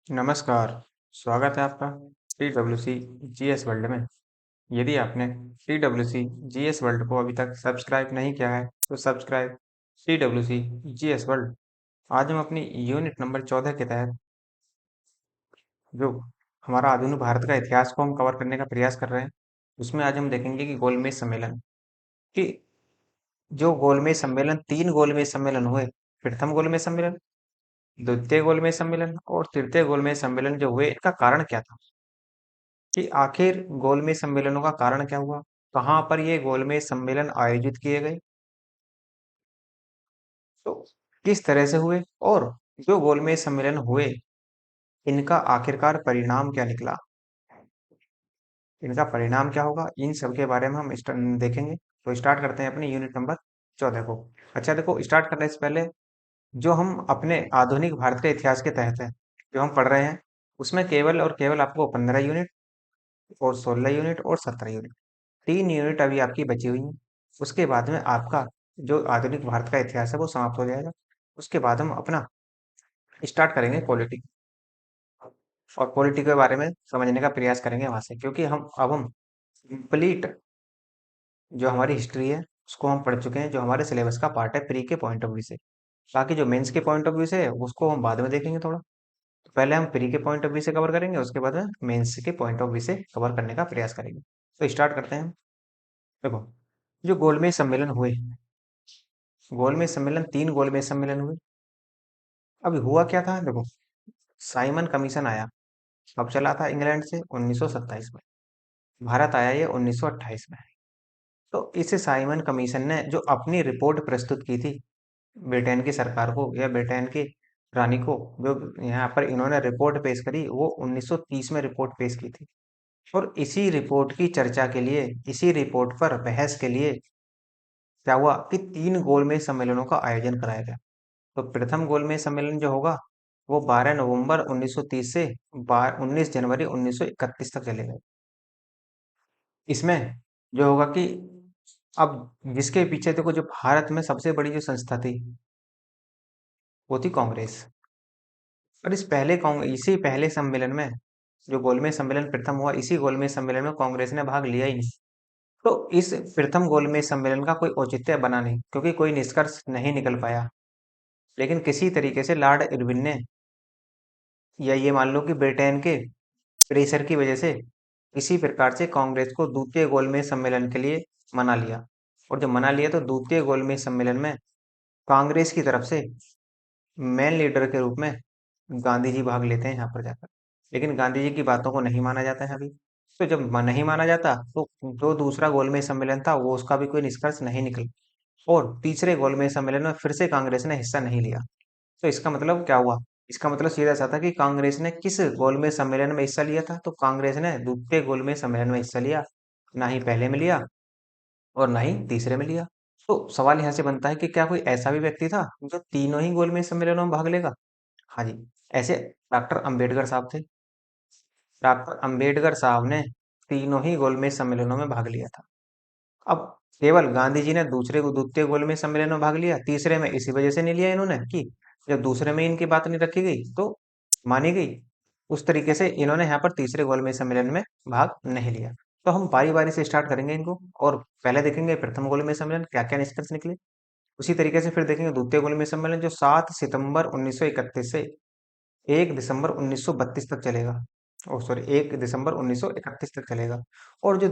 नमस्कार, स्वागत है आपका TWC जीएस वर्ल्ड में। यदि आपने TWC जीएस वर्ल्ड को अभी तक सब्सक्राइब नहीं किया है, तो सब्सक्राइब TWC जीएस वर्ल्ड। आज हम अपनी यूनिट नंबर 14 के तहत जो हमारा आधुनिक भारत का इतिहास को हम कवर करने का प्रयास कर रहे हैं, उसमें आज हम देखेंगे कि गोलमेज सम्मेलन कि जो गोलमेज सम्मेलन 3 गोलमेज सम्मेलन हुए, प्रथम गोलमेज सम्मेलन, द्वितीय गोलमेज सम्मेलन और तृतीय गोलमेज सम्मेलन जो हुए, इनका कारण क्या था? कि आखिर गोलमेज सम्मेलनों का कारण क्या हुआ? कहाँ पर ये गोलमेज सम्मेलन आयोजित किए गए? तो किस तरह से हुए? और जो गोलमेज सम्मेलन हुए, इनका आखिरकार परिणाम क्या निकला? इनका परिणाम क्या होगा? इन सब के बारे में हम देखेंगे। तो स्टार्ट करते हैं अपनी यूनिट नंबर 14 को। अच्छा देखो, स्टार्ट करने से पहले जो हम अपने आधुनिक भारत के इतिहास के तहत है, जो हम पढ़ रहे हैं, उसमें केवल और केवल आपको 15 यूनिट और 16 यूनिट और 17 यूनिट, 3 यूनिट अभी आपकी बची हुई हैं। उसके बाद में आपका जो आधुनिक भारत का इतिहास है वो समाप्त हो जाएगा। उसके बाद हम अपना स्टार्ट करेंगे पॉलिटी, और पॉलिटी के बारे में समझने का प्रयास करेंगे वहां से, क्योंकि हम कंप्लीट जो हमारी हिस्ट्री है उसको हम पढ़ चुके हैं, जो हमारे सिलेबस का पार्ट है प्री के पॉइंट ऑफ व्यू से। बाकी जो मेंस के पॉइंट ऑफ व्यू से है उसको हम बाद में देखेंगे थोड़ा। तो पहले हम प्री के पॉइंट ऑफ व्यू से कवर करेंगे, उसके बाद में मेंस के पॉइंट ऑफ व्यू से कवर करने का प्रयास करेंगे। तो स्टार्ट करते हैं। देखो, जो गोलमेज सम्मेलन हुए, गोलमेज सम्मेलन 3 गोलमेज सम्मेलन हुए। अब हुआ क्या था? देखो, साइमन कमीशन आया, अब चला था इंग्लैंड से 1927 में, भारत आया ये 1928 में। तो इस साइमन कमीशन ने जो अपनी रिपोर्ट प्रस्तुत की थी ब्रिटेन की सरकार को या ब्रिटेन की रानी को, जो यहाँ पर इन्होंने रिपोर्ट पेश करी, वो 1930 में रिपोर्ट पेश की थी। और इसी रिपोर्ट की चर्चा के लिए, इसी रिपोर्ट पर बहस के लिए क्या हुआ कि 3 गोलमेज सम्मेलनों का आयोजन कराया गया। तो प्रथम गोलमेज सम्मेलन जो होगा वो 12 नवंबर 1930 से 19 जनवरी 1931 तक चलेगा। इसमें जो होगा कि अब जिसके पीछे देखो, जो भारत में सबसे बड़ी जो संस्था थी वो थी कांग्रेस। और इसी पहले सम्मेलन में, जो गोलमेज सम्मेलन प्रथम हुआ, इसी गोलमेज सम्मेलन में कांग्रेस ने भाग लिया ही नहीं। तो इस प्रथम गोलमेज सम्मेलन का कोई औचित्य बना नहीं, क्योंकि कोई निष्कर्ष नहीं निकल पाया। लेकिन किसी तरीके से लॉर्ड इरविन ने, या ये मान लो कि ब्रिटेन के प्रेशर की वजह से, किसी प्रकार से कांग्रेस को द्वितीय गोलमेज सम्मेलन के लिए मना लिया। और जब मना लिया तो द्वितीय गोलमेज सम्मेलन में कांग्रेस की तरफ से मेन लीडर के रूप में गांधी जी भाग लेते हैं यहाँ पर जाकर। लेकिन गांधी जी की बातों को नहीं माना जाता है अभी। तो जब नहीं माना जाता तो जो दूसरा गोलमेज सम्मेलन था वो, उसका भी कोई निष्कर्ष नहीं निकला। और तीसरे गोलमेज सम्मेलन में फिर से कांग्रेस ने हिस्सा नहीं लिया। तो इसका मतलब क्या हुआ? इसका मतलब सीधा सा था कि कांग्रेस ने किस गोलमेज सम्मेलन में हिस्सा लिया था? तो कांग्रेस ने द्वितीय गोलमेज सम्मेलन में हिस्सा लिया, ना ही पहले में लिया और ना ही तीसरे में लिया। तो सवाल यहाँ से बनता है कि क्या कोई ऐसा भी व्यक्ति था जो तीनों ही गोलमेज सम्मेलनों में भाग लेगा? हाँ जी, ऐसे डॉक्टर अंबेडकर साहब थे। डॉक्टर अंबेडकर साहब ने तीनों ही गोलमेज सम्मेलनों में भाग लिया था। अब केवल गांधी जी ने द्वितीय गोलमेज सम्मेलन में भाग लिया, तीसरे में इसी वजह से नहीं लिया इन्होंने कि जब दूसरे में इनकी बात नहीं रखी गई तो मानी गई। उस तरीके से इन्होंने यहाँ पर तीसरे गोलमेज सम्मेलन में भाग नहीं लिया। तो हम बारी बारी से स्टार्ट करेंगे इनको, और पहले देखेंगे प्रथम गोलमेज सम्मेलन क्या क्या निष्कर्ष निकले। उसी तरीके से फिर देखेंगे द्वितीय गोलमेज सम्मेलन, जो 7 सितंबर 1931 से 1 दिसंबर 1932 तक चलेगा। ओह सॉरी, 1 दिसंबर 1931 तक चलेगा। और जो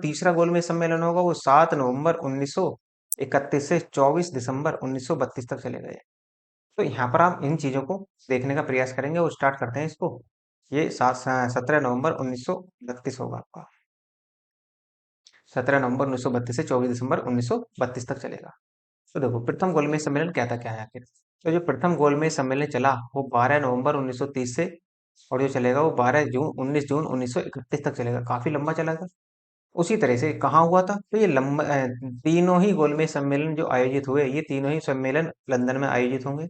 तीसरा गोलमेज सम्मेलन होगा वो 7 नवंबर 1931 से 24 दिसंबर 1932 तक चलेगा ये। तो यहाँ पर हम इन चीजों को देखने का प्रयास करेंगे और स्टार्ट करते हैं इसको। ये 17 नवंबर 1932 होगा आपका। 17 नवंबर 1932 से 24 दिसंबर 1932 तक चलेगा। तो देखो, प्रथम गोलमेज सम्मेलन क्या था, क्या है आखिर? तो जो प्रथम गोलमेज सम्मेलन चला वो 12 नवंबर 1930 से, और जो चलेगा वो 19 जून 1931 तक चलेगा। काफी लंबा चला था। उसी तरह से कहाँ हुआ था? तो ये तीनों ही गोलमेज सम्मेलन जो आयोजित हुए, ये तीनों ही सम्मेलन लंदन में आयोजित होंगे।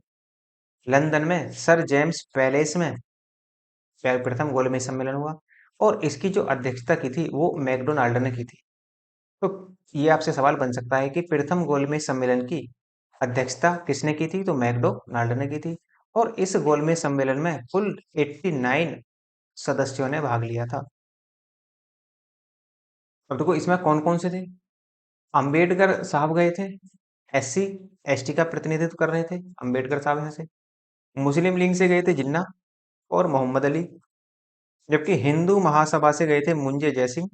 लंदन में सर जेम्स पैलेस में प्रथम गोलमेज सम्मेलन हुआ। और इसकी जो अध्यक्षता की थी वो मैकडोनाल्ड ने की थी। तो ये आपसे सवाल बन सकता है कि प्रथम गोलमेज सम्मेलन की अध्यक्षता किसने की थी? तो मैकडोनाल्ड ने की थी। और इस गोलमेज सम्मेलन में कुल 89 सदस्यों ने भाग लिया था। अब देखो इसमें कौन कौन से थे। अंबेडकर साहब गए थे, एससी एसटी का प्रतिनिधित्व कर रहे थे अंबेडकर साहब यहाँ से। मुस्लिम लीग से गए थे जिन्ना और मोहम्मद अली, जबकि हिंदू महासभा से गए थे मुंजे जयसिंह,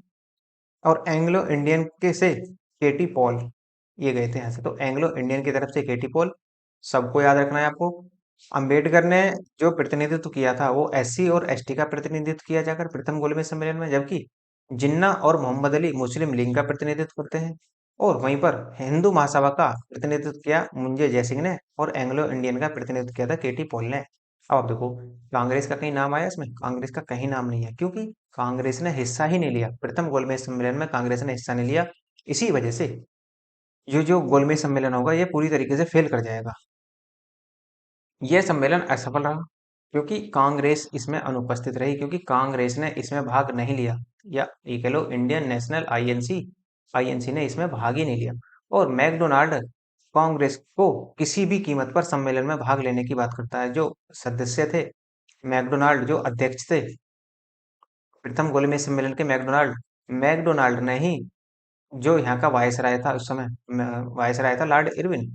और एंग्लो इंडियन के से केटी पॉल, ये गए थे यहाँ से। तो एंग्लो इंडियन की तरफ से केटी पॉल, सबको याद रखना है आपको। अंबेडकर ने जो प्रतिनिधित्व किया था वो एससी और एसटी का प्रतिनिधित्व किया जाकर प्रथम गोलमेज सम्मेलन में, जबकि जिन्ना और मोहम्मद अली मुस्लिम लीग का प्रतिनिधित्व करते हैं। और वहीं पर हिंदू महासभा का प्रतिनिधित्व किया मुंजे जयसिंह ने, और एंग्लो इंडियन का प्रतिनिधित्व किया था केटी पॉल ने। अब आप देखो कांग्रेस का कहीं नाम आया इसमें? कांग्रेस का कहीं नाम नहीं है, क्योंकि कांग्रेस ने हिस्सा ही नहीं लिया प्रथम गोलमेज सम्मेलन में, कांग्रेस ने हिस्सा नहीं लिया। इसी वजह से ये जो गोलमेज सम्मेलन होगा ये पूरी तरीके से फेल कर जाएगा। यह सम्मेलन असफल रहा क्योंकि कांग्रेस इसमें अनुपस्थित रही, क्योंकि कांग्रेस ने इसमें भाग नहीं लिया, या ये कह लो इंडियन नेशनल आईएनसी, आईएनसी ने इसमें भाग ही नहीं लिया। और मैकडोनाल्ड कांग्रेस को किसी भी कीमत पर सम्मेलन में भाग लेने की बात करता है। जो सदस्य थे मैकडोनाल्ड, जो अध्यक्ष थे प्रथम गोलमेज सम्मेलन के, मैकडोनाल्ड, मैकडोनाल्ड ने ही जो यहाँ का वायसराय था उस समय, वायसराय था लॉर्ड इरविन,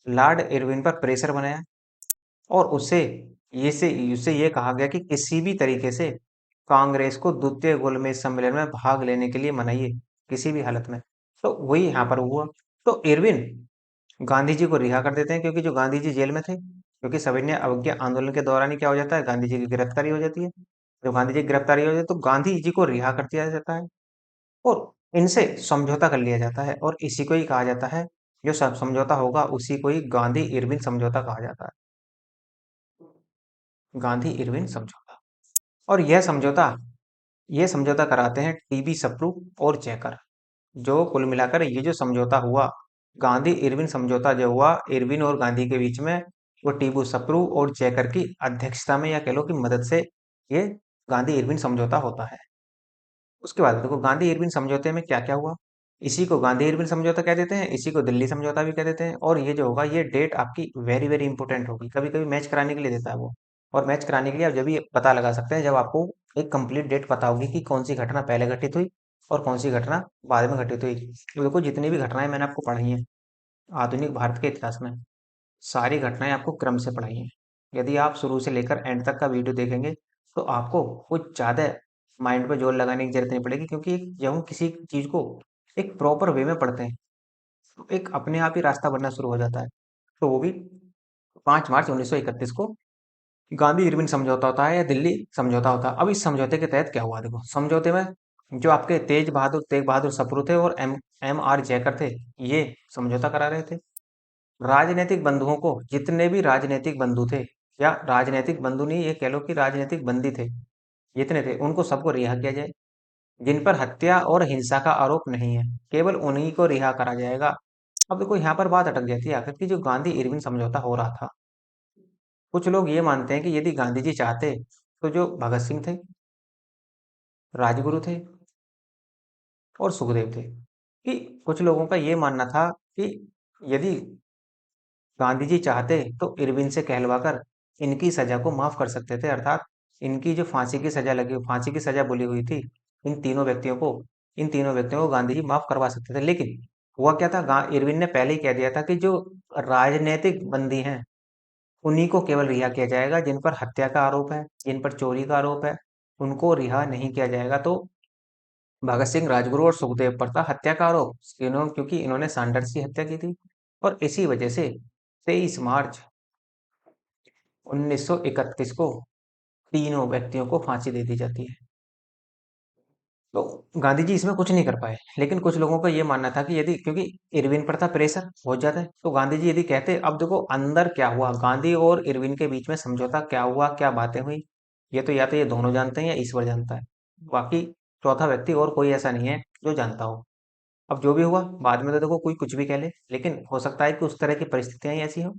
लॉर्ड इरविन पर प्रेशर बनाया, और उससे ये कहा गया कि किसी भी तरीके से कांग्रेस को द्वितीय गोलमेज सम्मेलन में भाग लेने के लिए मनाइए, किसी भी हालत में। तो वही यहाँ पर हुआ। तो इरविन गांधी जी को रिहा कर देते हैं, क्योंकि जो गांधी जी जेल में थे, क्योंकि सविनय अवज्ञा आंदोलन के दौरान ही क्या हो जाता है, गांधी जी की गिरफ्तारी हो जाती है। जब गांधी जी की गिरफ्तारी हो जाती है तो गांधी जी को रिहा कर दिया जाता है, और इनसे समझौता कर लिया जाता है, और इसी को ही कहा जाता है, जो समझौता होगा उसी को ही गांधी इरविन समझौता कहा जाता है, गांधी इरविन समझौता। और यह समझौता कराते हैं टीबी सप्रू और जयकर। जो कुल मिलाकर ये जो समझौता हुआ, गांधी इरविन समझौता जो हुआ इरविन और गांधी के बीच में, वो टीबू सप्रू और जयकर की अध्यक्षता में, या कह लो कि मदद से, ये गांधी इरविन समझौता होता है। उसके बाद देखो गांधी इरविन समझौते में क्या क्या हुआ। इसी को गांधी इरविन समझौता कह देते हैं, इसी को दिल्ली समझौता भी कह देते हैं। और ये जो होगा, ये डेट आपकी वेरी वेरी इंपॉर्टेंट होगी, कभी कभी मैच कराने के लिए देता है वो। और मैच कराने के लिए आप जब भी पता लगा सकते हैं जब आपको एक कंप्लीट डेट पता होगी कि कौन सी घटना पहले घटित हुई और कौन सी घटना बाद में घटित हुई। तो देखो जितनी भी घटनाएं मैंने आपको पढ़ाई हैं आधुनिक भारत के इतिहास में, सारी घटनाएं आपको क्रम से पढ़ाई हैं। यदि आप शुरू से लेकर एंड तक का वीडियो देखेंगे तो आपको कुछ ज़्यादा माइंड पे जोर लगाने की जरूरत नहीं पड़ेगी, क्योंकि जब हम किसी चीज़ को एक प्रॉपर वे में पढ़ते हैं तो एक अपने आप ही रास्ता बनना शुरू हो जाता है। तो वो भी 5 मार्च 1931 को गांधी इरविन समझौता होता है, या दिल्ली समझौता होता है। अब इस समझौते के तहत क्या हुआ, देखो समझौते में जो आपके तेज बहादुर सप्रू थे और एम आर जयकर थे, ये समझौता करा रहे थे। राजनीतिक बंधुओं को, जितने भी राजनीतिक बंधु थे, या राजनीतिक बंधु नहीं, ये कह लो कि राजनीतिक बंदी थे, जितने थे उनको सबको रिहा किया जाए, जिन पर हत्या और हिंसा का आरोप नहीं है, केवल उन्हीं को रिहा करा जाएगा। अब देखो यहाँ पर बात अटक जाती है आखिर की, जो गांधी इरविन समझौता हो रहा था, कुछ लोग ये मानते हैं कि यदि गांधी जी चाहते तो जो भगत सिंह थे, राजगुरु थे और सुखदेव थे, कि कुछ लोगों का ये मानना था कि यदि गांधी जी चाहते तो इरविन से कहलवाकर इनकी सजा को माफ कर सकते थे, अर्थात इनकी जो फांसी की सजा बोली हुई थी इन तीनों व्यक्तियों को गांधी जी माफ करवा सकते थे। लेकिन हुआ क्या था, इरविन ने पहले ही कह दिया था कि जो राजनीतिक बंदी हैं उन्हीं को केवल रिहा किया जाएगा, जिन पर हत्या का आरोप है, जिन पर चोरी का आरोप है, उनको रिहा नहीं किया जाएगा। तो भगत सिंह, राजगुरु और सुखदेव पर था हत्या का आरोप, क्योंकि इन्होंने सैंडर्स की हत्या की थी, और इसी वजह से 23 मार्च 1931 को तीनों व्यक्तियों को फांसी दे दी जाती है। तो गांधी जी इसमें कुछ नहीं कर पाए, लेकिन कुछ लोगों का ये मानना था कि यदि, क्योंकि इरविन पर था प्रेशर बहुत ज्यादा है, तो गांधी जी यदि कहते, अब देखो अंदर क्या हुआ, गांधी और इरविन के बीच में समझौता क्या हुआ, क्या बातें हुई, ये तो या तो ये दोनों जानते हैं या ईश्वर जानता है, बाकी चौथा व्यक्ति और कोई ऐसा नहीं है जो जानता हो। अब जो भी हुआ बाद में तो देखो कोई कुछ भी कह ले, लेकिन हो सकता है कि उस तरह की परिस्थितियां ही ऐसी हो।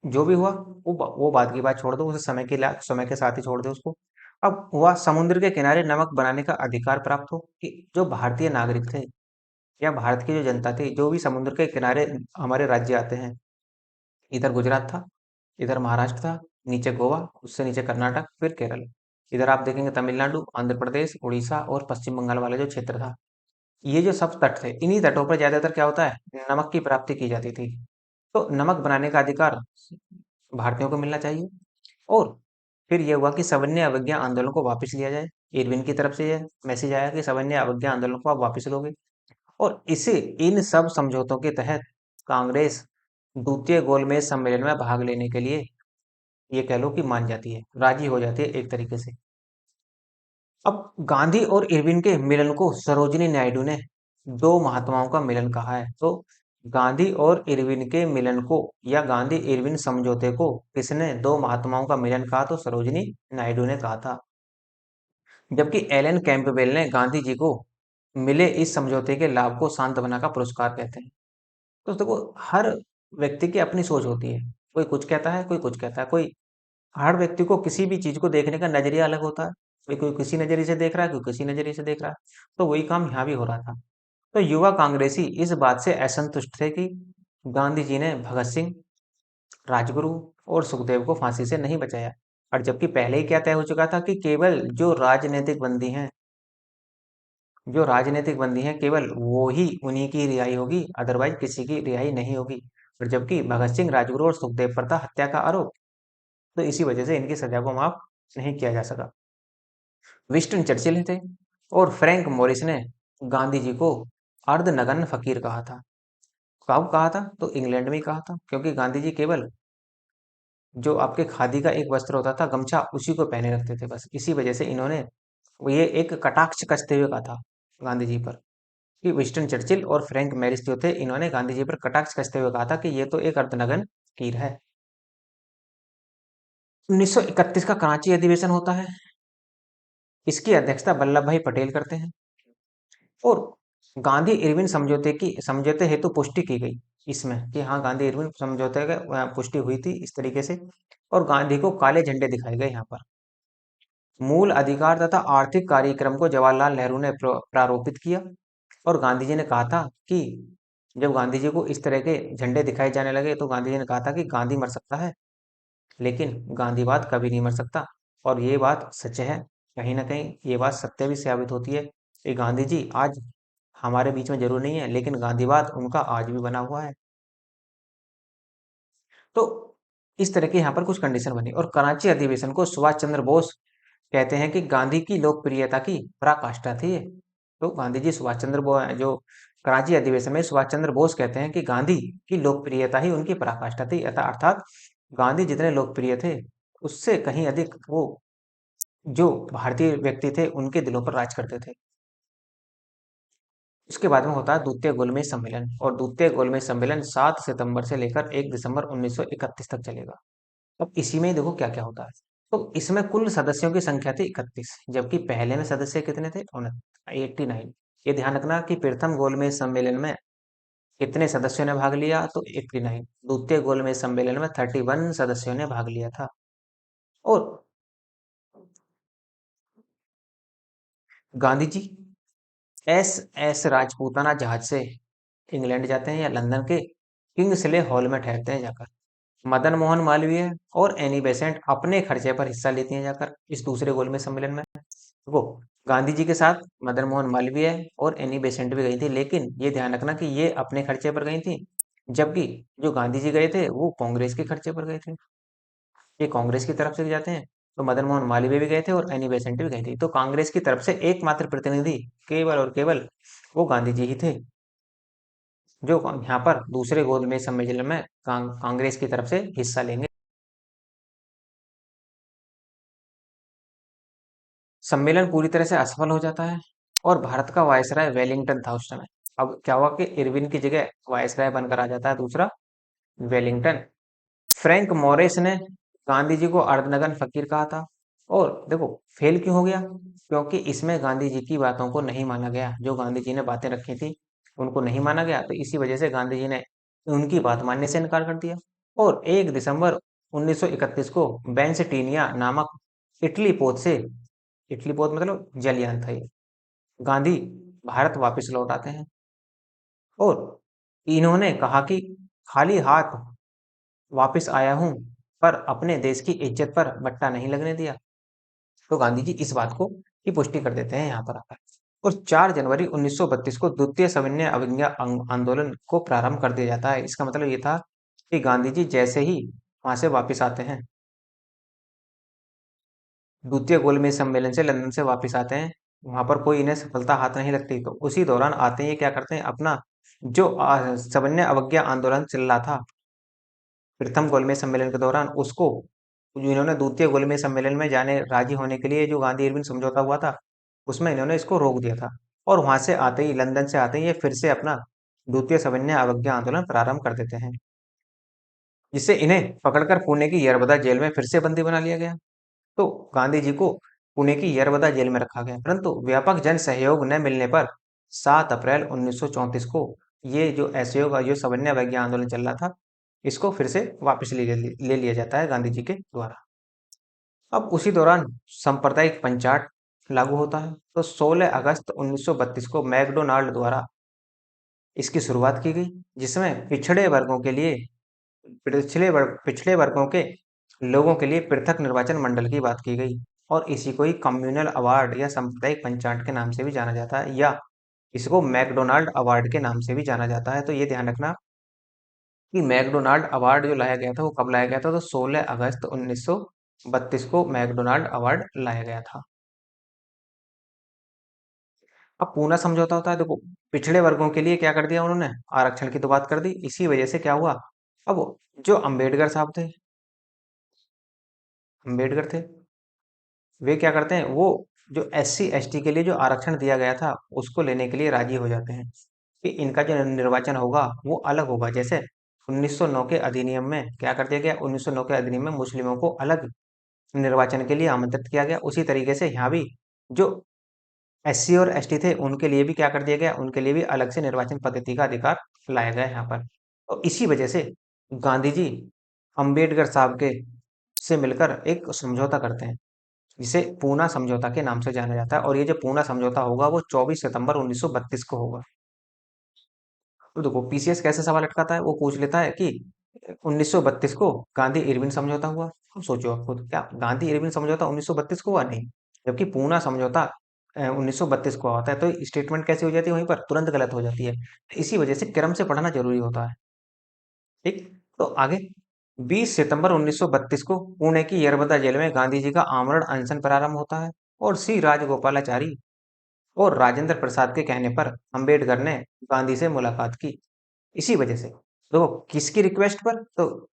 जो भी हुआ वो बात की बात छोड़ दो, उसे समय के साथ ही छोड़ दो उसको। अब हुआ समुद्र के किनारे नमक बनाने का अधिकार प्राप्त हो, कि जो भारतीय नागरिक थे या भारत की जो जनता थी, जो भी समुद्र के किनारे हमारे राज्य आते हैं, इधर गुजरात था, इधर महाराष्ट्र था, नीचे गोवा, उससे नीचे कर्नाटक, फिर केरल। इधर आप देखेंगे तमिलनाडु, आंध्र प्रदेश, उड़ीसा और पश्चिम बंगाल वाला जो क्षेत्र था। ये जो सब तट थे, इन्हीं तटों पर ज्यादातर क्या होता है, नमक की प्राप्ति की जाती थी। तो नमक बनाने का अधिकार भारतीयों को मिलना चाहिए। और फिर ये हुआ कि सविनय अवज्ञा आंदोलन को वापस लिया जाए। इरविन की तरफ से यह मैसेज आया कि सविनय अवज्ञा आंदोलन को आप वापस लोगे। और इसे इन सब समझौतों के तहत कांग्रेस द्वितीय गोलमेज सम्मेलन में भाग लेने के लिए, ये कह लो कि मान जाती है, राजी हो जाती है एक तरीके से। अब गांधी और इरविन के मिलन को सरोजिनी नायडू ने दो महात्माओं का मिलन कहा है। तो गांधी और इरविन के मिलन को या गांधी इरविन समझौते को किसने दो महात्माओं का मिलन कहा, तो सरोजिनी नायडू ने कहा था। जबकि एलन कैंपबेल ने गांधी जी को मिले इस समझौते के लाभ को सांत्वना का पुरस्कार कहते हैं। तो देखो, हर व्यक्ति की अपनी सोच होती है। कोई कुछ कहता है, कोई कुछ कहता है। कोई हर व्यक्ति को किसी भी चीज को देखने का नजरिया अलग होता है। कोई किसी नजरिए से देख रहा है, कोई किसी नजरिए से देख रहा है। तो वही काम यहाँ भी हो रहा था। तो युवा कांग्रेसी इस बात से असंतुष्ट थे कि गांधी जी ने भगत सिंह, राजगुरु और सुखदेव को फांसी से नहीं बचाया। और जबकि पहले ही क्या तय हो चुका था कि केवल जो राजनीतिक बंदी हैं, केवल वो ही उन्हीं की रिहाई होगी, अदरवाइज किसी की रिहाई नहीं होगी। और जबकि भगत सिंह, राजगुरु और सुखदेव पर था हत्या का आरोप, तो इसी वजह से इनकी सजा को माफ नहीं किया जा सका। विंस्टन चर्चिल थे और फ्रैंक मोरिस ने गांधी जी को अर्धनग्न फकीर कहा था। कब कहा था, तो इंग्लैंड में ही कहा था, क्योंकि गांधी जी केवल जो आपके खादी का एक वस्त्र होता था, गमछा, उसी को पहने रखते थे बस। इसी वजह से इन्होंने ये एक कटाक्ष कसते हुए कहा था गांधी जी पर, कि विंस्टन चर्चिल और फ्रैंक मैरिस जो थे, इन्होंने गांधी जी पर कटाक्ष कसते हुए कहा था कि ये तो एक अर्धनग्न फकीर है। 1931 का कराची अधिवेशन होता है। इसकी अध्यक्षता वल्लभ भाई पटेल करते हैं। और गांधी इरविन समझौते हेतु पुष्टि की गई इसमें, कि हाँ, गांधी इरविन समझौते का पुष्टि हुई थी इस तरीके से। और गांधी को काले झंडे दिखाए गए यहाँ पर। मूल अधिकार तथा आर्थिक कार्यक्रम को जवाहरलाल नेहरू ने प्रारोपित किया। और गांधी जी ने कहा था कि जब गांधी जी को इस तरह के झंडे दिखाए जाने लगे, तो गांधी जी ने कहा था कि गांधी मर सकता है, लेकिन गांधीवाद कभी नहीं मर सकता। और ये बात सच है। कहीं ना कहीं ये बात सत्य भी साबित होती है कि गांधी जी आज हमारे बीच में जरूर नहीं है, लेकिन गांधीवाद उनका आज भी बना हुआ है। तो इस तरह की यहाँ पर कुछ कंडीशन बनी। और कराची अधिवेशन को सुभाष चंद्र बोस कहते हैं कि गांधी की लोकप्रियता की पराकाष्ठा थी ये। तो गांधी जी सुभाष चंद्र बोस जो कराची अधिवेशन में सुभाष चंद्र बोस कहते हैं कि गांधी की लोकप्रियता ही उनकी पराकाष्ठा थी, अर्थात गांधी जितने लोकप्रिय थे, उससे कहीं अधिक वो जो भारतीय व्यक्ति थे उनके दिलों पर राज करते थे। उसके बाद में होता है द्वितीय गोलमेज सम्मेलन। और द्वितीय गोलमेज सम्मेलन 7 सितंबर से लेकर 1 दिसंबर 1931 तक चलेगा। अब इसी में ही देखो क्या क्या होता है। तो इसमें कुल सदस्यों की संख्या थी 31, जबकि पहले में सदस्य कितने थे, 89। ये ध्यान रखना कि प्रथम गोलमेज सम्मेलन में कितने सदस्यों ने भाग लिया, तो 89। द्वितीय गोलमेज सम्मेलन में 31 सदस्यों ने भाग लिया था। और Gandhi G S S Rajputana जहाज से इंग्लैंड जाते हैं या लंदन के किंग्सले हॉल में ठहरते हैं जाकर। मदन मोहन मालवीय और एनी बेसेंट अपने खर्चे पर हिस्सा लेती हैं जाकर इस दूसरे गोलमेज सम्मेलन में। देखो, गांधी जी के साथ मदन मोहन मालवीय और एनी बेसेंट भी गई थी, लेकिन ये ध्यान रखना कि ये अपने खर्चे पर गई थी, जबकि जो गांधी जी गए थे वो कांग्रेस के खर्चे पर गए थे। ये कांग्रेस की तरफ से जाते हैं। तो मदन मोहन मालवीय भी गए थे और एनी बेसेंट भी गई थी। तो कांग्रेस की तरफ से एकमात्र प्रतिनिधि केवल और केवल वो गांधी जी ही थे, जो यहाँ पर दूसरे गोलमेज सम्मेलन में कांग्रेस की तरफ से हिस्सा लेंगे। सम्मेलन पूरी तरह से असफल हो जाता है और भारत का वायसराय वेलिंगटन था उस समय। अब क्या हुआ कि इरविन की जगह वायसराय बनकर आ जाता है दूसरा, वेलिंगटन। फ्रैंक मोरिस ने गांधी जी को अर्धनग्न फकीर कहा था। और देखो, फेल क्यों हो गया, क्योंकि इसमें गांधी जी की बातों को नहीं माना गया। जो गांधी जी ने बातें रखी थी उनको नहीं माना गया, तो इसी वजह से गांधी जी ने उनकी बात मानने से इनकार कर दिया। और 1 दिसंबर 1931 को बेंसटीनिया नामक इटली पोत से, इटली पोत मतलब जलयान था ये, गांधी भारत वापस लौट आते हैं। और इन्होंने कहा कि खाली हाथ वापिस आया हूं, पर अपने देश की इज्जत पर बट्टा नहीं लगने दिया। तो गांधी जी इस बात को की पुष्टि कर देते हैं यहाँ पर आकर। और 4 जनवरी 1932 को द्वितीय सविनय अवज्ञा आंदोलन को प्रारंभ कर दिया जाता है। इसका मतलब ये था कि गांधी जी जैसे ही वहां से वापिस आते हैं, द्वितीय गोलमेज सम्मेलन से लंदन से वापिस आते हैं, वहां पर कोई इन्हें सफलता हाथ नहीं लगती, तो उसी दौरान आते ही ये क्या करते हैं, अपना जो सविनय अवज्ञा आंदोलन चल रहा था प्रथम गोलमेज सम्मेलन के दौरान, उसको जो इन्होंने द्वितीय गोलमेज सम्मेलन में जाने राजी होने के लिए जो गांधी इरविन समझौता हुआ था, उसमें इन्होंने इसको रोक दिया था। और वहां से आते ही, लंदन से आते ही ये फिर से अपना द्वितीय सविनय अवज्ञा आंदोलन प्रारंभ कर देते हैं, जिससे इन्हें पकड़कर पुणे की यरबदा जेल में फिर से बंदी बना लिया गया। तो गांधी जी को पुणे की यरबदा जेल में रखा गया, परंतु व्यापक जन सहयोग न मिलने पर 7 अप्रैल 1934 को ये जो असहयोग जो सविनय अवज्ञा आंदोलन चल रहा था, इसको फिर से वापस ले लिया जाता है गांधी जी के द्वारा। अब उसी दौरान सांप्रदायिक पंचाट लागू होता है। तो 16 अगस्त 1932 को मैकडोनाल्ड द्वारा इसकी शुरुआत की गई, जिसमें पिछड़े वर्गों के लोगों के लिए पृथक निर्वाचन मंडल की बात की गई। और इसी को ही कम्युनल अवार्ड या सांप्रदायिक पंचाट के नाम से भी जाना जाता है, या इसको मैकडोनाल्ड अवार्ड के नाम से भी जाना जाता है। तो ये ध्यान रखना कि मैकडोनाल्ड अवार्ड जो लाया गया था वो कब लाया गया था, तो 16 अगस्त 1932 को मैकडोनाल्ड अवार्ड लाया गया था। अब पूना समझौता होता है, देखो पिछड़े वर्गों के लिए क्या कर दिया उन्होंने, आरक्षण की तो बात कर दी। इसी वजह से क्या हुआ, अब जो अंबेडकर साहब थे, अंबेडकर थे, वे क्या करते हैं, वो जो एससी एसटी के लिए जो आरक्षण दिया गया था उसको लेने के लिए राजी हो जाते हैं कि इनका जो निर्वाचन होगा वो अलग होगा। जैसे 1909 के अधिनियम में क्या कर दिया गया, 1909 के अधिनियम में मुस्लिमों को अलग निर्वाचन के लिए आमंत्रित किया गया, उसी तरीके से यहाँ भी जो एससी और एसटी थे उनके लिए भी क्या कर दिया गया, उनके लिए भी अलग से निर्वाचन पद्धति का अधिकार लाया गया यहाँ पर। और इसी वजह से गांधी जी अंबेडकर साहब के से मिलकर एक समझौता करते हैं, जिसे पूना समझौता के नाम से जाना जाता है। और ये जो पूना समझौता होगा वो 24 सितंबर 1932 को होगा। तो देखो पीसीएस कैसे सवाल अटकाता है, वो पूछ लेता है कि 1932 को गांधी इरविन समझौता हुआ। अब सोचो आप खुद, क्या गांधी इरविन समझौता 1932 को हुआ? नहीं। जबकि पूना समझौता 1932 को होता है, तो स्टेटमेंट कैसे हो जाती है, वहीं पर तुरंत गलत हो जाती है। इसी वजह से क्रम से पढ़ना जरूरी होता है। ठीक। तो आगे 20 सितंबर 1932 को पुणे की यरबदा जेल में गांधी जी का आमरण अनशन प्रारंभ होता है। और सी राजगोपालाचारी और राजेंद्र प्रसाद के कहने पर अंबेडकर ने गांधी से मुलाकात की। इसी वजह से तो किसकी रिक्वेस्ट पर, तो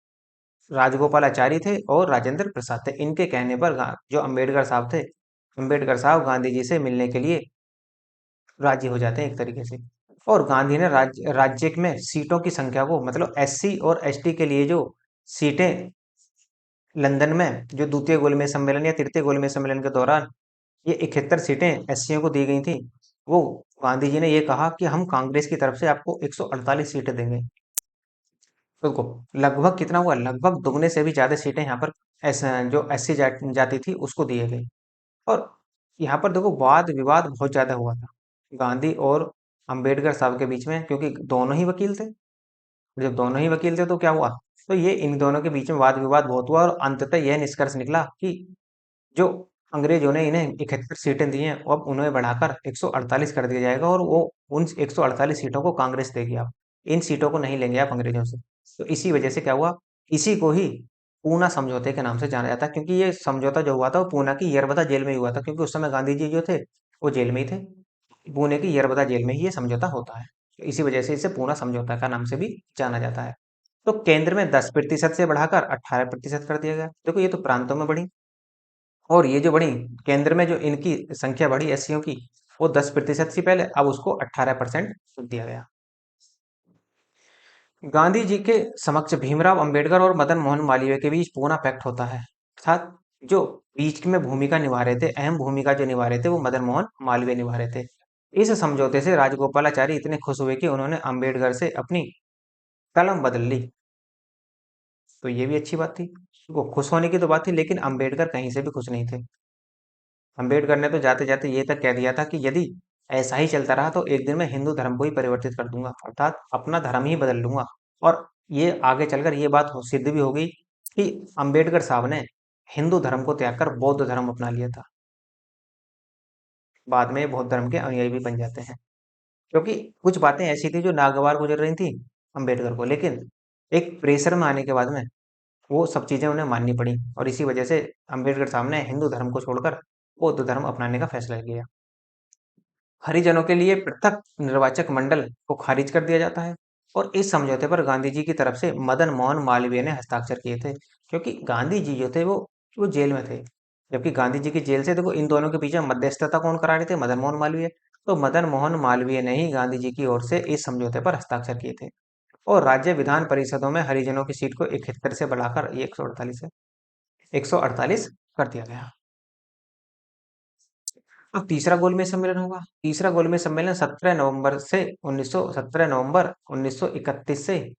राजगोपालाचारी थे और राजेंद्र प्रसाद थे, इनके कहने पर जो अंबेडकर साहब थे, अंबेडकर साहब गांधी जी से मिलने के लिए राजी हो जाते हैं एक तरीके से। और गांधी ने राज्य में सीटों की संख्या को, मतलब एससी और एसटी के लिए जो सीटें लंदन में जो द्वितीय गोलमेज सम्मेलन या तृतीय गोलमेज सम्मेलन के दौरान ये 71 सीटें एससीओ को दी गई थी, वो गांधी जी ने ये कहा कि हम कांग्रेस की तरफ से आपको 148 सीटें देंगे। तो देखो लगभग कितना हुआ, लगभग दुगने से भी ज्यादा सीटें यहाँ पर जो एससी जाति थी उसको दिए गए। और यहाँ पर देखो वाद विवाद बहुत ज्यादा हुआ था गांधी और अंबेडकर साहब के बीच में, क्योंकि दोनों ही वकील थे। जब दोनों ही वकील थे तो क्या हुआ, तो ये इन दोनों के बीच में वाद विवाद बहुत हुआ, और अंततः यह निष्कर्ष निकला कि जो अंग्रेजों ने इन्हें 71 सीटें दी हैं, अब उन्हें बढ़ाकर 148 कर दिया जाएगा, और वो उन 148 सीटों को कांग्रेस देगी। आप इन सीटों को नहीं लेंगे आप अंग्रेजों से। तो इसी वजह से क्या हुआ, इसी को ही पूना समझौते के नाम से जाना जाता है, क्योंकि ये समझौता जो हुआ था वो पूना की यरबदा जेल में ही हुआ था, क्योंकि उस समय गांधी जी जो थे वो जेल में ही थे। पुणे की यरबदा जेल में ही ये समझौता होता है, तो इसी वजह से इसे पूना समझौता का नाम से भी जाना जाता है। तो केंद्र में 10% से बढ़ाकर 18% कर दिया गया। देखो ये तो प्रांतों में बढ़ी, और ये जो बढ़ी केंद्र में जो इनकी संख्या बढ़ी एससीओ की, वो 10% थी पहले, अब उसको 18% दिया गया। गांधी जी के समक्ष भीमराव अंबेडकर और मदन मोहन मालवीय के बीच पूना पैक्ट होता है, अर्थात जो बीच में भूमिका निभा रहे थे, अहम भूमिका जो निभा रहे थे वो मदन मोहन मालवीय निभा रहे थे। इस समझौते से राजगोपालाचारी इतने खुश हुए कि उन्होंने अंबेडकर से अपनी कलम बदल ली। तो ये भी अच्छी बात थी, वो खुश होने की तो बात थी, लेकिन अंबेडकर कहीं से भी खुश नहीं थे। अंबेडकर ने तो जाते जाते ये तक कह दिया था कि यदि ऐसा ही चलता रहा तो एक दिन मैं हिंदू धर्म को ही परिवर्तित कर दूंगा, अर्थात अपना धर्म ही बदल लूंगा। और ये आगे चलकर ये बात सिद्ध भी हो गई कि अंबेडकर साहब ने हिंदू धर्म को त्याग कर बौद्ध धर्म अपना लिया था। बाद में ये बौद्ध धर्म के अनुयायी भी बन जाते हैं, क्योंकि कुछ बातें ऐसी थी जो नागवार गुजर रही थी अंबेडकर को, लेकिन एक प्रेशर में आने के बाद में वो सब चीजें उन्हें माननी पड़ी, और इसी वजह से अंबेडकर साहब ने हिंदू धर्म को छोड़कर बौद्ध धर्म अपनाने का फैसला किया। हरिजनों के लिए पृथक निर्वाचक मंडल को खारिज कर दिया जाता है, और इस समझौते पर गांधी जी की तरफ से मदन मोहन मालवीय ने हस्ताक्षर किए थे, क्योंकि गांधी जी जो थे वो जेल में थे। जबकि गांधी जी की जेल से देखो इन दोनों के बीच में मध्यस्थता कौन करा रहे थे, मदन मोहन मालवीय। तो मदन मोहन मालवीय ने ही गांधी जी की ओर से इस समझौते पर हस्ताक्षर किए थे। और राज्य विधान परिषदों में हरिजनों की सीट को 71 से बढ़ाकर ये 148 कर दिया गया। अब तीसरा गोलमेज सम्मेलन होगा। तीसरा गोलमेज सम्मेलन 17 नवंबर 1931 से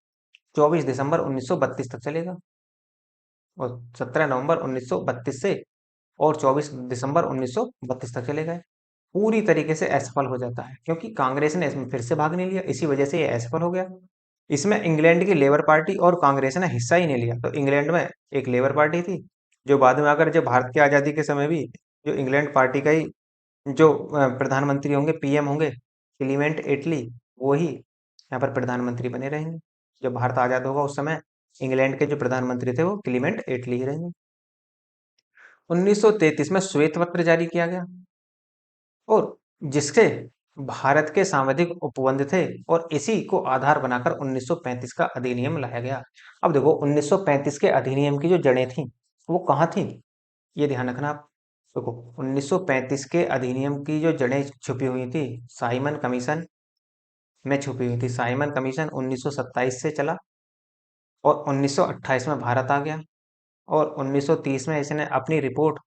24 दिसंबर 1932 तक चलेगा। और 17 नवंबर 1932 से और 24 दिसंबर 1932 तक चलेगा। पूरी तरीके से असफल हो जाता है, क्योंकि कांग्रेस ने इसमें फिर से भाग नहीं लिया, इसी वजह से ये असफल हो गया। इसमें इंग्लैंड की लेबर पार्टी और कांग्रेस ने हिस्सा ही नहीं लिया। तो इंग्लैंड में एक लेबर पार्टी थी, जो बाद में आकर जब भारत की आज़ादी के समय भी जो इंग्लैंड पार्टी का ही जो प्रधानमंत्री होंगे, पीएम होंगे, क्लीमेंट एटली, वो ही यहाँ पर प्रधानमंत्री बने रहेंगे। जब भारत आजाद होगा उस समय इंग्लैंड के जो प्रधानमंत्री थे वो क्लीमेंट एटली ही रहेंगे। 1933 में श्वेत पत्र जारी किया गया, और जिसके भारत के सांविधिक उपबंध थे, और इसी को आधार बनाकर 1935 का अधिनियम लाया गया। अब देखो 1935 के अधिनियम की जो जड़ें थी वो कहाँ थी, ये ध्यान रखना आप। देखो 1935 के अधिनियम की जो जड़ें छुपी हुई थी साइमन कमीशन में छुपी हुई थी। साइमन कमीशन 1927 से चला, और 1928 में भारत आ गया, और 1930 में इसने अपनी रिपोर्ट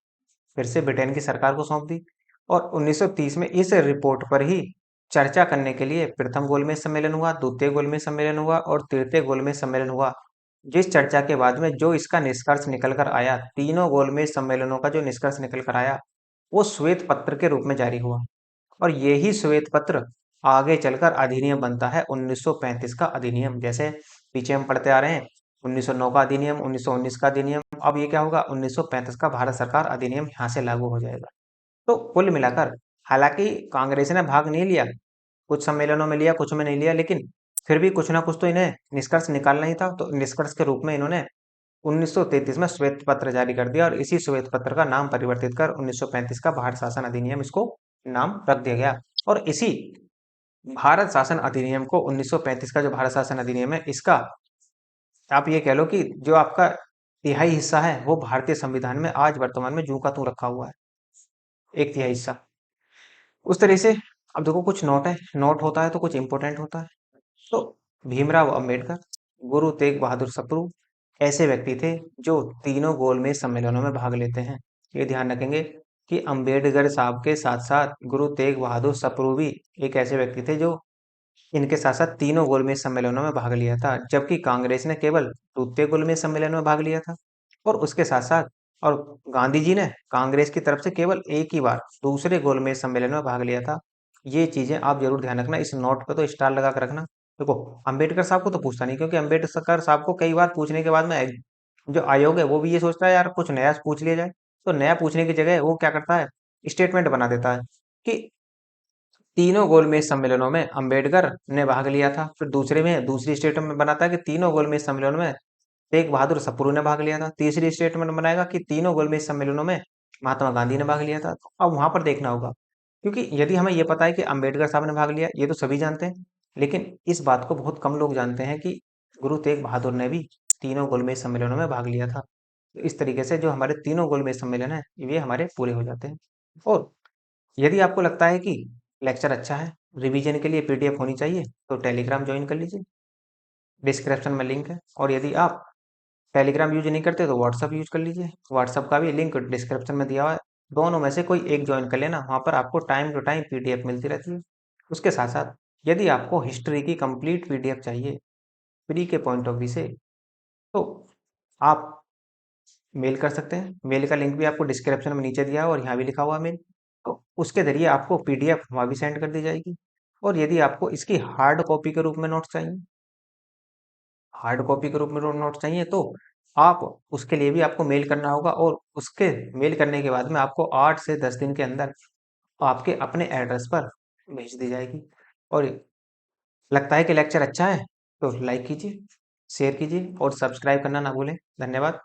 फिर से ब्रिटेन की सरकार को सौंप दी। और 1930 में इस रिपोर्ट पर ही चर्चा करने के लिए प्रथम गोलमेज सम्मेलन हुआ, द्वितीय गोलमेज सम्मेलन हुआ और तृतीय गोलमेज सम्मेलन हुआ। जिस चर्चा के बाद में जो इसका निष्कर्ष निकल कर आया, तीनों गोलमेज सम्मेलनों का जो निष्कर्ष निकल कर आया, वो श्वेत पत्र के रूप में जारी हुआ। और यही श्वेत पत्र आगे चलकर अधिनियम बनता है 1935 का अधिनियम। जैसे पीछे हम पढ़ते आ रहे हैं 1909 का अधिनियम, 1919 का अधिनियम, अब ये क्या होगा 1935 का भारत सरकार अधिनियम यहाँ से लागू हो जाएगा। तो कुल मिलाकर हालांकि कांग्रेस ने भाग नहीं लिया, कुछ सम्मेलनों में लिया कुछ में नहीं लिया, लेकिन फिर भी कुछ ना कुछ तो इन्हें निष्कर्ष निकालना ही था। तो निष्कर्ष के रूप में इन्होंने 1933 में श्वेत पत्र जारी कर दिया, और इसी श्वेत पत्र का नाम परिवर्तित कर 1935 का भारत शासन अधिनियम इसको नाम रख दिया गया। और इसी भारत शासन अधिनियम को 1935 का जो भारत शासन अधिनियम है, इसका आप ये कह लो कि जो आपका तिहाई हिस्सा है वो भारतीय संविधान में आज वर्तमान में जू का तू रखा हुआ है, एक तिहाई हिस्सा। उस तरह से अब देखो कुछ नोट है, नोट होता है तो कुछ इंपॉर्टेंट होता है। तो भीमराव अंबेडकर, गुरु तेग बहादुर सप्रू ऐसे व्यक्ति थे जो तीनों गोलमेज सम्मेलनों में भाग लेते हैं। ये ध्यान रखेंगे कि अंबेडकर साहब के साथ साथ गुरु तेग बहादुर सप्रू भी एक ऐसे व्यक्ति थे जो इनके साथ साथ तीनों गोलमेज सम्मेलनों में भाग लिया था, जबकि कांग्रेस ने केवल द्वितीय गोलमेज सम्मेलन में भाग लिया था। और उसके साथ साथ और गांधी जी ने कांग्रेस की तरफ से केवल एक ही बार दूसरे गोलमेज सम्मेलन में भाग लिया था। ये चीजें आप जरूर ध्यान रखना, इस नोट पे तो स्टार लगा कर रखना। देखो अंबेडकर साहब को तो पूछता नहीं, क्योंकि अंबेडकर साहब को कई बार पूछने के बाद में जो आयोग है वो भी ये सोचता है यार कुछ नया पूछ लिया जाए। तो नया पूछने की जगह वो क्या करता है, स्टेटमेंट बना देता है कि तीनों गोलमेज सम्मेलनों में अंबेडकर ने भाग लिया था। फिर दूसरे में दूसरी स्टेटमेंट बनाता है कि तीनों गोलमेज सम्मेलनों में तेग बहादुर सप्रू ने भाग लिया था। तीसरी स्टेटमेंट बनाएगा कि तीनों गोलमेज सम्मेलनों में महात्मा गांधी ने भाग लिया था। तो अब वहां पर देखना होगा, क्योंकि यदि हमें यह पता है कि अंबेडकर साहब ने भाग लिया, ये तो सभी जानते हैं, लेकिन इस बात को बहुत कम लोग जानते हैं कि गुरु तेग बहादुर ने भी तीनों गोलमेज सम्मेलनों में भाग लिया था। तो इस तरीके से जो हमारे तीनों गोलमेज सम्मेलन है ये हमारे पूरे हो जाते हैं। और यदि आपको लगता है कि लेक्चर अच्छा है, रिवीजन के लिए पीडीएफ होनी चाहिए, तो टेलीग्राम ज्वाइन कर लीजिए, डिस्क्रिप्शन में लिंक है। और यदि आप टेलीग्राम यूज नहीं करते तो व्हाट्सअप यूज कर लीजिए, व्हाट्सअप का भी लिंक डिस्क्रिप्शन में दिया हुआ है। दोनों में से कोई एक ज्वाइन कर लेना, वहाँ पर आपको टाइम टू टाइम पीडीएफ मिलती रहती है। उसके साथ साथ यदि आपको हिस्ट्री की कंप्लीट पीडीएफ चाहिए फ्री के पॉइंट ऑफ व्यू से, तो आप मेल कर सकते हैं। मेल का लिंक भी आपको डिस्क्रिप्शन में नीचे दिया है और यहाँ भी लिखा हुआ है मेल। तो उसके जरिए आपको पीडीएफ वहाँ भी सेंड कर दी जाएगी। और यदि आपको इसकी हार्ड कॉपी के रूप में नोट्स चाहिए, हार्ड कॉपी के रूप में नोट चाहिए तो आप उसके लिए भी आपको मेल करना होगा, और उसके मेल करने के बाद में आपको 8 से 10 दिन के अंदर आपके अपने एड्रेस पर भेज दी जाएगी। और लगता है कि लेक्चर अच्छा है तो लाइक कीजिए, शेयर कीजिए और सब्सक्राइब करना ना भूलें। धन्यवाद।